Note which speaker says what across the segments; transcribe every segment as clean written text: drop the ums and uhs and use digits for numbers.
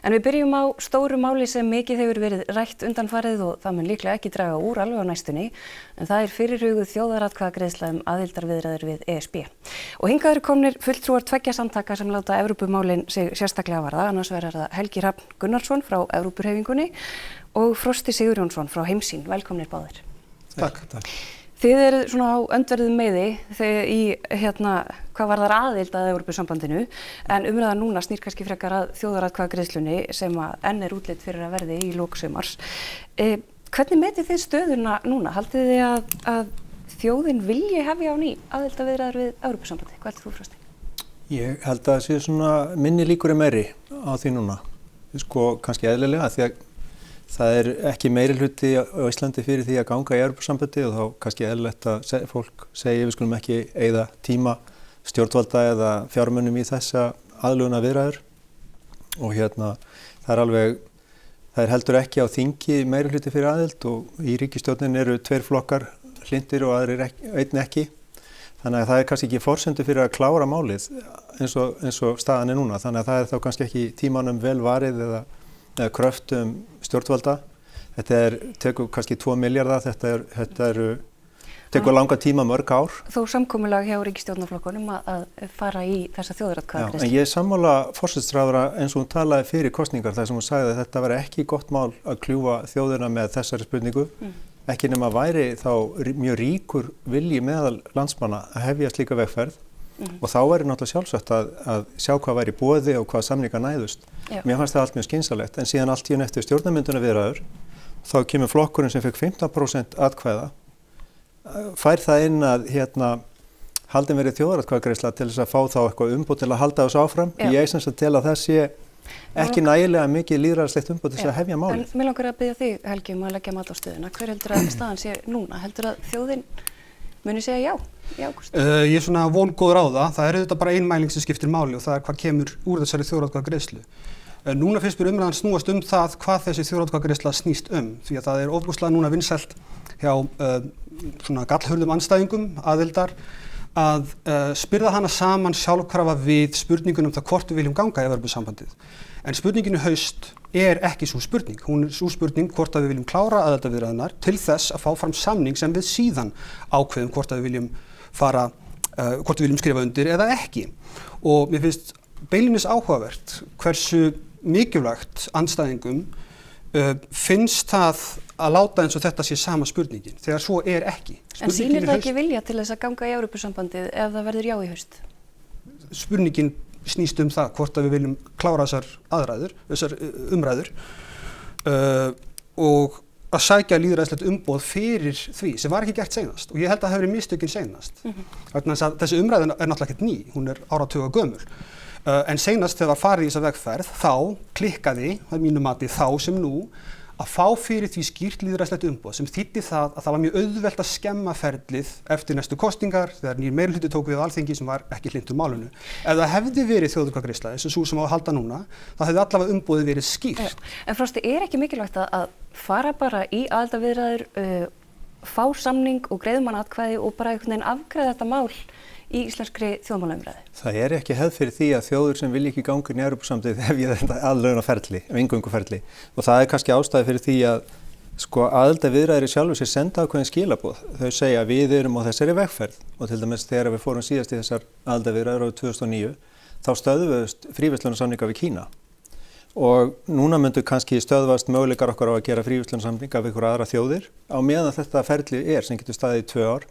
Speaker 1: En við byrjum á stóru máli sem mikið hefur verið rætt undanfarið og það mun líklega ekki draga úr alveg á næstunni, en það er fyrirhuguð þjóðaratkvæðagreiðsla aðildarviðræður við ESB. Og hingað eru komnir fulltrúar tveggja samtaka sem láta Evrópumálin sig sérstaklega varða, annars vegar það Helgi Hrafn Gunnarsson frá Evrópuhreyfingunni og Frosti Sigurjónsson frá Heimssýn. Velkomnir báðir.
Speaker 2: Takk.
Speaker 1: Þið eru svona á öndverðum meiði þegar í hvað varðar aðild að Evrópusambandinu, en umræðan núna snýr kannski frekar að þjóðaratkvæðagreiðslunni sem að enn er útlit fyrir að verði í lok sumars. Hvernig metið þið stöðuna núna? Haldið þið að þjóðin vilji hefja á ný aðildarviðræður við Evrópusambandi? Hvað heldur þú, Frosti?
Speaker 2: Ég held að það sé svona minni líkur meiri á því núna. Kannski eðlilega því að það er ekki meiri hluti á Íslandi fyrir því að ganga í Evrópusambandi og þá kannski eðlilegt að fólk segi við skulum ekki eyða tíma stjórnvalda eða fjármunum í þessa aðlögunar viðræður og það er heldur ekki á þingi meiri hluti fyrir aðild og í ríkisstjórnin eru 2 flokkar hlynntir og aðrir einn ekki. Þannig að það er kannski ekki forsendur fyrir að klára málið eins og staðan er núna. Þannig að það er þá kannski ekki tímanum vel varið eða kröftum stjórnvalda. Þetta tekur kannski 2 milljarða, þetta tekur langa tíma, mörg ár.
Speaker 1: Þó samkomulag hjá ríkisstjórnarflokkunum að fara í þessa þjóðaratkvæðagreiðslu.
Speaker 2: En ég er sammála forsætisráðherra eins og hún talaði fyrir kosningar þar sem hún sagði að þetta væri ekki gott mál að kljúfa þjóðina með þessari spurningu. Ekki nema væri þá mjög ríkur vilji meðal landsmanna að hefja slíka vegferð. Og þá væri náttúrulega sjálfsagt að sjá hvað væri í boði og hvað samningar næðust. Mér fannst það allt mjög skynsamlegt, en síðan allt í einu eftir stjórnarmyndunarviðræður, þá kemur flokkurinn sem fekk 15% atkvæða, fær það inn að haldin verið þjóðaratkvæðagreiðsla til þess að fá þá eitthvað umboð til að halda þessu áfram. Ég sem sagt tel að það sé ekki nægilega mikið lýðræðislegt umboð til þess að hefja málið.
Speaker 1: En mig langar að biðja þig, Helgi, að leggja mat á stöðuna. Hver heldur að staðan sé núna? Heldur að þjóðin muni segja já í ágúst?
Speaker 3: Ég er svona vongóður á það. Það er auðvitað bara ein mæling sem skiptir máli og það er hvað kemur úr þessari þjóðaratkvæðagreiðslu. Núna finnst mér umræðan snúast það hvað þessi þjóðaratkvæðagreiðsla snýst því að það er ofboðslega núna vinsælt hjá svona gallhörðum andstæðingum aðildar að spyrða hana saman sjálfkrafa við spurningunum það hvort við viljum ganga í Evrópusambandið. En spurningin í haust er ekki svo spurning. Hún er svo spurning hvort að við viljum klára aðildarviðræðurnar til þess að fá fram samning sem við síðan ákveðum hvort að við viljum hvort við viljum skrifa undir eða ekki. Og mér finnst beinlínis áhugavert hversu mikilvægt andstæðingum finnst það að láta eins og þetta sé sama spurningin, þegar svo er ekki.
Speaker 1: En sýnir það ekki vilja til þess að ganga í Evrópusambandið ef það verður já í haust?
Speaker 3: Spurningin snýst það hvort að við viljum klára þessar umræður og að sækja lýðræðislegt umboð fyrir því sem var ekki gert seinast og ég held að það hafi verið mistökin seinast. Þessi umræða er náttúrulega ekkert ný, hún er áratuga gömul. En seinast þegar var farið í þessa vegferð þá klikkaði, að mínu mati þá sem nú, að fá fyrir því skýrt lýðræðislegt umboð sem þýddi það að það var mjög auðvelt að skemma ferlið eftir næstu kosningar þegar nýr meirihluti tók við Alþingi sem var ekki hlynntur málinu. Ef það hefði verið þjóðaratkvæðagreiðsla eins og sú sem á að halda núna, þá hefði allavega umboðið verið skýrt.
Speaker 1: En Frosti, er ekki mikilvægt að fara bara í aðildarviðræður, fá samning og greiðmannaatkvæði og bara einhvern veginn afgreiða þetta mál í íslenskri þjóðmálaumræðu?
Speaker 2: Það er ekki hefð fyrir því að þjóður sem vilja ekki ganga inn í Evrópusambandið hefja þetta aðlögunarferli, inngönguferli. Og það er kannski ástæði fyrir því að aðildarviðræður í sjálfu sér senda ákveðin skilaboð. Þau segja að við erum á þessari vegferð og til dæmis þegar við fórum síðast í þessar aðildarviðræður árið 2009 þá stöðvuðust fríverslunarsamninga við Kína. Og núna myndu kannski stöðvast möguleikar okkar á að gera fríverslunarsamninga við einhverjar aðrar þjóðir á meðan þetta ferli sem getur staðið í 2 ár.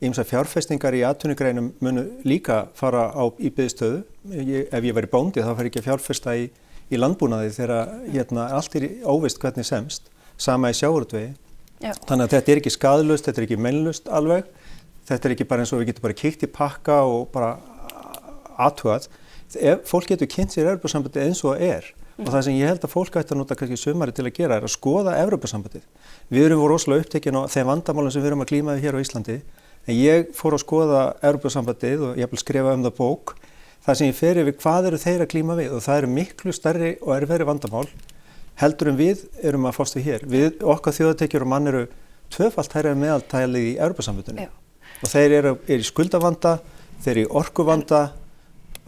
Speaker 2: Ýmsar fjárfestingar í atvinnugreinum munu líka fara í biðstöðu. Ef ég væri bóndi þá fer ég ekki að fjárfesta í landbúnaði þegar allt er óvíst hvernig semst, sama í sjávarútvegi. Þannig að þetta er ekki skaðlaust, þetta er ekki meinlaust alveg. Þetta er ekki bara eins og við getum bara kíkt í pakka og bara athugað. Fólk getur kynnt sér Evrópusambandið eins og það er. Og það sem ég held að fólk ætti að nota kannski sumarið til að gera er að skoða Evrópusambandið. Við erum rosalega upptekin á þeim vandamálum sem við erum að glíma við hér á Íslandi. En ég fór að skoða Evrópusambandið og ég vil skrifa það bók þar sem ég fer yfir hvað eru þeir að glíma við og það eru miklu stærri og erfiðari vandamál heldur við erum að fást við hér. Okkar þjóðartekjur og mann eru 2-falt hærri en meðaltalið í Evrópusambandinu. Og þeir eru í skuldavanda, þeir eru í orkuvanda,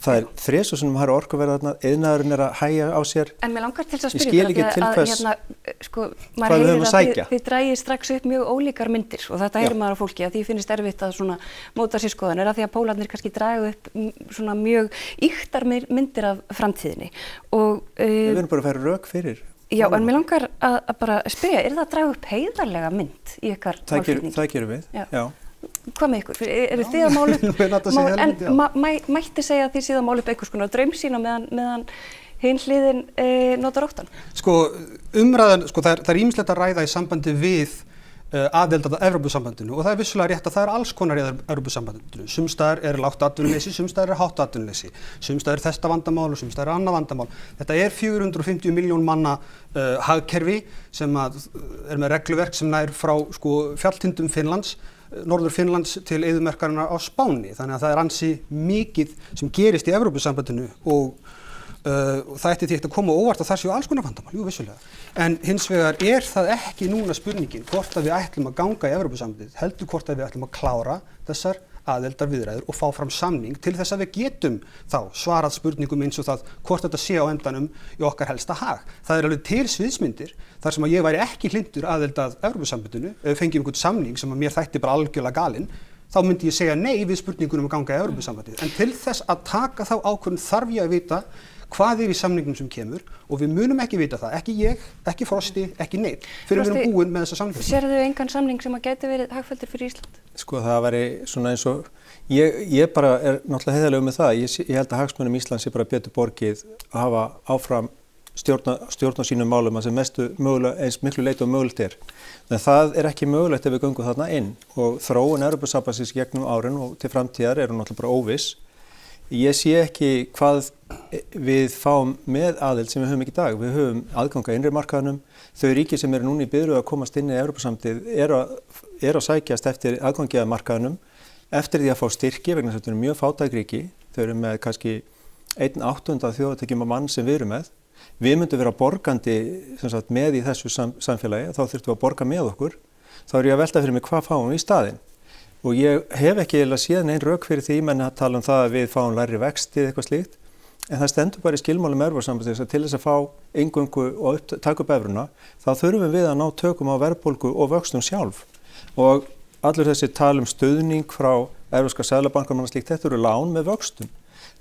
Speaker 2: Það er þrisvarsinnum hærra orkuverð þarna, iðnaðurinn að hægja á sér.
Speaker 1: En mér langar til þess að
Speaker 2: Ég
Speaker 1: spyrja
Speaker 2: skil ekki til hvers
Speaker 1: maður
Speaker 2: hvað við höfum
Speaker 1: heyrir
Speaker 2: að
Speaker 1: að
Speaker 2: sækja.
Speaker 1: þið drægið strax upp mjög ólíkar myndir og þetta heyrir maður á fólki að því finnst erfitt að svona móta sér skoðanir að því að Pólarnir kannski draga upp svona mjög ýktar myndir af framtíðinni. Og
Speaker 2: Við erum bara að færa rök fyrir.
Speaker 1: já, en mér langar að bara spyrja, það að draga upp heiðarlega mynd í ykkar málflutningi?
Speaker 2: Það gerum við, já.
Speaker 1: Hvað með ykkur? Eru þið að mála upp, mætti segja að þið séð að mála upp einhvers konar draumsýn meðan hinn hliðin notar óttan?
Speaker 3: Sko, umræðan, það er ýmislegt að ræða í sambandi við aðild að Evrópusambandinu og það er vissulega rétt að það er alls konar í Evrópusambandinu. Sumstaðar er lágt atvinnuleysi, sumstaðar er hátt atvinnuleysi, sumstaðar er þetta vandamál og sumstaðar er annað vandamál. Þetta er 450 milljón manna hagkerfi sem er með regluverk sem nær frá fjalltindum Finnlands, norður Finnlands til eyðimerkarinnar á Spáni. Þannig að það er ansi mikið sem gerist í Evrópusambandinu og það ætti því ekkert að koma óvart að það séu alls konar vandamál, jú vissulega. En hins vegar er það ekki núna spurningin hvort að við ætlum að ganga í Evrópusambandið, heldur hvort að við ætlum að klára þessar aðildarviðræður og fá fram samning til þess að við getum þá svarað spurningum eins og það hvort þetta sé á endanum í okkar helsta hag. Það er alveg til sviðsmyndir þar sem að ég væri ekki hlynntur aðild að Evrópusambandinu ef við fengjum einhvern samning sem að mér þætti bara algjörlega galinn, þá myndi ég segja nei við spurningunum að ganga í Evrópusambandið. En til þess að taka þá ákvörðun þarf ég að vita hvað er í samningnum sem kemur og við munum ekki vita það, ekki ég, ekki Frosti, ekki neitt, fyrir við erum búin með þessa samning.
Speaker 1: Sérðu engan samning sem að gæti verið hagfelldur fyrir Ísland?
Speaker 2: Sko það væri svona eins og, ég bara er náttúrulega heiðarlegur með það, ég held að hagsmunum Íslands sé bara betur borgið að hafa áfram stjórn á sínum málum að sem mestu mögulega, eins miklu leyti og mögulegt er. En það er ekki mögulegt ef við göngum þarna inn og þróun Evrópusambandsins gegnum árin og til framtíðar er hún náttúrulega bara óviss. Ég sé ekki hvað við fáum með aðild sem við höfum ekki í dag. Við höfum aðgang að innri markaðnum. Þau ríki sem eru núna í biðröð að komast inn í Evrópusambandið eru að sækjast eftir aðgangi að markaðnum eftir því að fá styrki vegna þess að þau eru mjög fátæk ríki. Þau eru með kannski 1/8 af þjóðartekjum af mann sem við erum með. Við myndum vera borgandi með í þessu samfélagi, þá þurftum við að borga með okkur. Þá er ég að velta fyrir mig hvað fáum við í staðinn. Og ég hef ekki eiginlega séð nein rök fyrir því, menn að tala það að við fáum lægri vexti eða eitthvað slíkt. En það stendur bara í skilmálum Evrópusambandsins að til þess að fá eingöngu og taka upp evruna, þá þurfum við að ná tökum á verðbólgu og vöxtum sjálf. Og allur þessi talum stuðning frá Evrópska seðlabankanum og slíkt, þetta eru lán með vöxtum.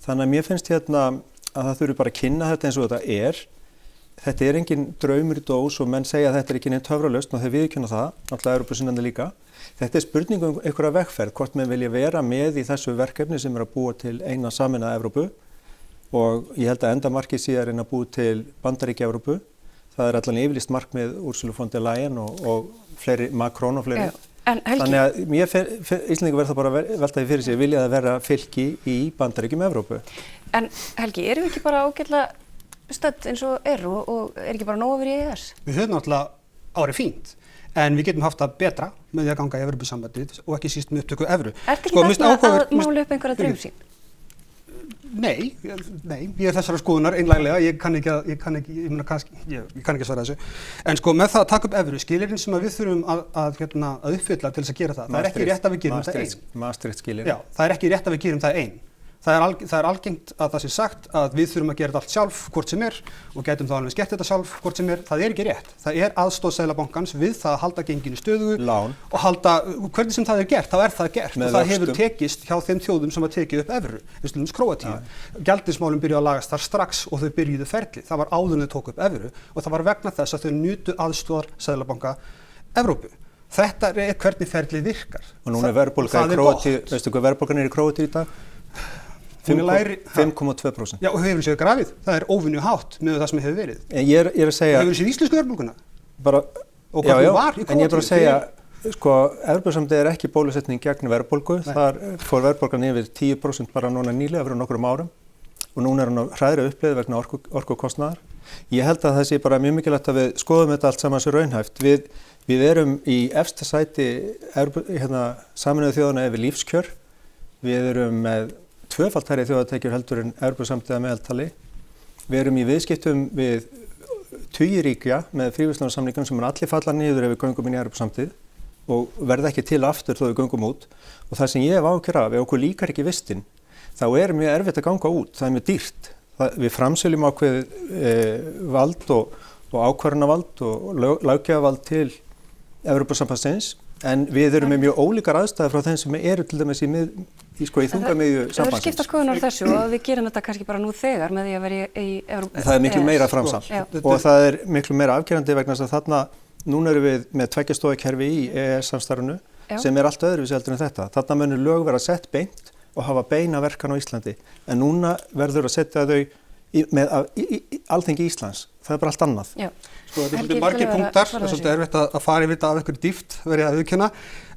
Speaker 2: Þannig að mér finnst að það þurfi bara að kynna þetta eins og þetta er. Þetta er engin draumur í dós og menn segja að þetta er ekki neinn töfralausn og þeir viðurkenna það, náttúrulega Evrópusinnarnir líka. Þetta er spurning einhverja vegferð, hvort menn vilja vera með í þessu verkefni sem er að búa til eina sameinaða Evrópu og ég held að endamarkið sé að reyna að búa til Bandaríkja Evrópu. Það er allan yfirlýst markmið Ursula von der Leyen og fleiri, Macron og fleiri. Þannig að Íslendingar verða bara að velta því fyrir sig, vilja það vera fylki í Bandaríkjum Evrópu.
Speaker 1: En Helgi, erum við ekki bara ágætlega stödd eins og og er ekki bara nóg að vera í EES?
Speaker 3: Við höfum náttúrulega árið fínt. En við getum haft það betra með því að ganga í Evrópusambandið og ekki síst með upptöku evru.
Speaker 1: Ertu ekki þarna að mála upp einhverja draumsýn?
Speaker 3: Nei, ég er þessara skoðunar einlæglega, ég kann ekki svara þessu. En sko með það að taka upp evru, skilyrðin sem við þurfum að uppfylla til þess að gera það. Það er ekki rétt að við gerum það einn.
Speaker 2: Maastricht skilyrðin.
Speaker 3: Já, það er ekki rétt að við gerum það einn. Það er algengt að það sé sagt að við þurfum að gera þetta allt sjálf hvort sem er og gætum þá alveg gert þetta sjálf hvort sem er. Það er ekki rétt. Það er aðstoð Seðlabankans við það að halda genginu stöðugu
Speaker 2: Lán.
Speaker 3: Og halda, hvernig sem það er gert, þá er það gert og það hefur tekist hjá þeim þjóðum sem að tekið upp evru, eins og Króatíu. Gjaldeyrismálin byrjuðu að lagast þar strax og þau byrjuðu ferli. Það var áður en þau tóku upp evru og það var vegna þess að þau nutu aðstoðar Seðlabanka Evrópu. Þetta er hvernig ferlið virkar.
Speaker 2: Og núna er verðbólga í Króatíu, veistu hvað verðbólgan er í Króatíu í dag? 5,2%.
Speaker 3: Já, og hefur séð grafið. Það er óvenju hátt með það sem hefur verið.
Speaker 2: En ég er að segja...
Speaker 3: Hefur séð íslensku verðbólguna?
Speaker 2: Bara,
Speaker 3: og hvað hún var í Króatíu?
Speaker 2: En ég er bara að segja, sko, Evrópusambandið er ekki bólusetning gegn verðbólgu. Þar fór verðbólgan yfir 10% bara núna nýlega fyrir nokkrum árum. Og núna er hún á hræðri uppleið vegna orkukostnaðar. Ég held að það sé bara mjög mikilvægt að við skoðum þetta allt saman sem raunhæft. Við erum í efsta sæti Sameinuðu þjóðanna yfir lífskjör. Við erum með tvöfalt hærri þjóðartekjur heldur en Evrópusambandið að meðaltali. Við erum í viðskiptum við tugi ríkja með fríverslunarsamningum sem allir falla niður ef við göngum inn í Evrópusambandið og verða ekki til aftur þó við göngum út. Og það sem ég hef áhyggjur af, ef okkur líkar ekki vistin, þá er mjög erfitt að ganga út, það er mjög dýrt. Við framseljum ákveðið vald og ákvarðanavald og löggjafarvald til Evrópusambandsins, en við erum með mjög ólíkar aðstæður frá þeim sem eru til dæmis í þungamiðju sambandsins.
Speaker 1: Það skipta skoðunar þessu og við gerum þetta kannski bara nú þegar með því að vera í Evrópu.
Speaker 2: Það er miklu meira framsal og það er miklu meira afgerandi vegna þess að þarna, núna erum við með tveggjastoðakerfi í EES-samstarfinu sem er allt öðruvísi heldur en þetta. Þarna munur lög vera sett beint og hafa beina verkan á Íslandi, en núna verður að setja þau með Alþingi Íslands. Það er bara allt annað.
Speaker 1: Já.
Speaker 3: Sko, þetta er svolítið margir punktar, það er svolítið erfitt að fara yfir þetta af einhverju dýpt, verið að viðurkenna.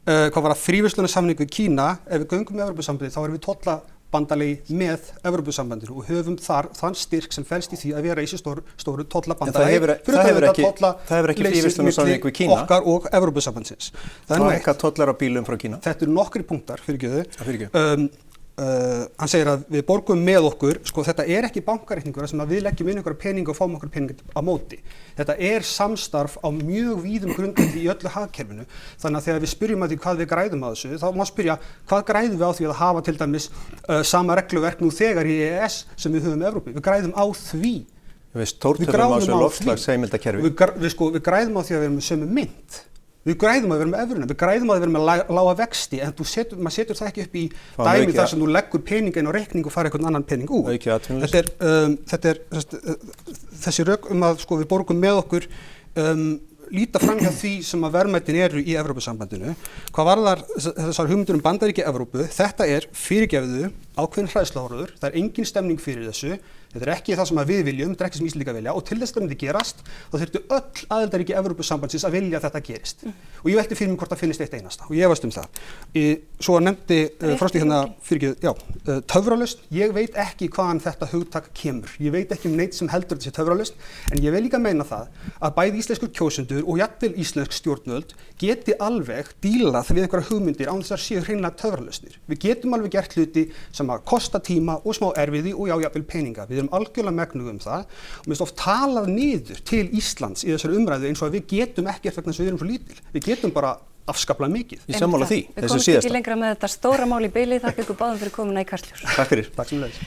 Speaker 3: Hvað var að fríverslunarsamning við Kína, ef við göngum með Evrópusambandið, þá erum við tollabandalagi með Evrópusambandinu og höfum þar þann styrk sem felst í því að vera í þessu stóru tollabandalagi.
Speaker 2: Það hefur ekki fríverslunarsamning við Kína.
Speaker 3: Okkar og Evrópusambandsins.
Speaker 2: Það er eitthvað tollar á bílum frá Kína.
Speaker 3: Þetta eru nokkrir punktar, fyrirgefðu. Hann segir að við borgum með okkur, sko þetta er ekki bankareikningur sem að við leggjum inn einhverja peninga og fáum okkur peninga á móti. Þetta er samstarf á mjög víðum grundvelli í öllu hagkerfinu. Þannig að þegar við spyrjum að því hvað við græðum á þessu, þá má spyrja hvað græðum við á því að hafa til dæmis sama regluverk nú þegar í EES sem við höfum í Evrópu. Við græðum á því.
Speaker 2: Við stórtölum á þessu loftslagsheimildakerfi.
Speaker 3: Við græðum á því að við erum með sömu mynt. Við græðum að vera með evruna, við græðum að vera með lága vexti, en maður setur það ekki upp í dæmi þar sem þú leggur peninga inn á reikning og fara einhvern annan pening út. Þetta er þessi rök að sko, við borgum með okkur líta fram hjá því sem að verðmætin eru í Evrópusambandinu. Hvað varðar þessar hugmyndir Bandaríki Evrópu, þetta er fyrirgefðu ákveðin hræðsluáróður, það er engin stemning fyrir þessu. Þetta er ekki það sem við viljum, þetta er ekki sem Íslendingar vilja og til þess að það myndi gerast, þá þyrftu öll aðildarríki Evrópusambandsins að vilja að þetta gerist. Og ég velti fyrir mig hvort það finnist eitt einasta og ég efast það. Svo nefndi Frosti töfralausn. Ég veit ekki hvaðan þetta hugtak kemur. Ég veit ekki neitt sem heldur þessi töfralausn, en ég vil líka meina það að bæði íslenskur kjósendur og jafnvel íslensk stjórnvöld geti alveg dílað við einhverjar hugmyndir án þess að séu hreinlega töfralausnir. Við getum alveg gert hluti sem að kosta tíma og smá erfiði og jafnvel peninga. Við erum algjörlega megnug það og mér finnst oft talað niður til Íslands í þessari umræðu eins og að við getum ekkert vegna þess að við erum svo lítil. Við getum bara afskaplega mikið.
Speaker 2: Ég sammála því.
Speaker 1: Við komumst ekki lengra með þetta stóra mál í bili. Þakka ykkur báðum fyrir komuna í Kastljós.
Speaker 2: Takk fyrir.
Speaker 3: Takk sem leiðis.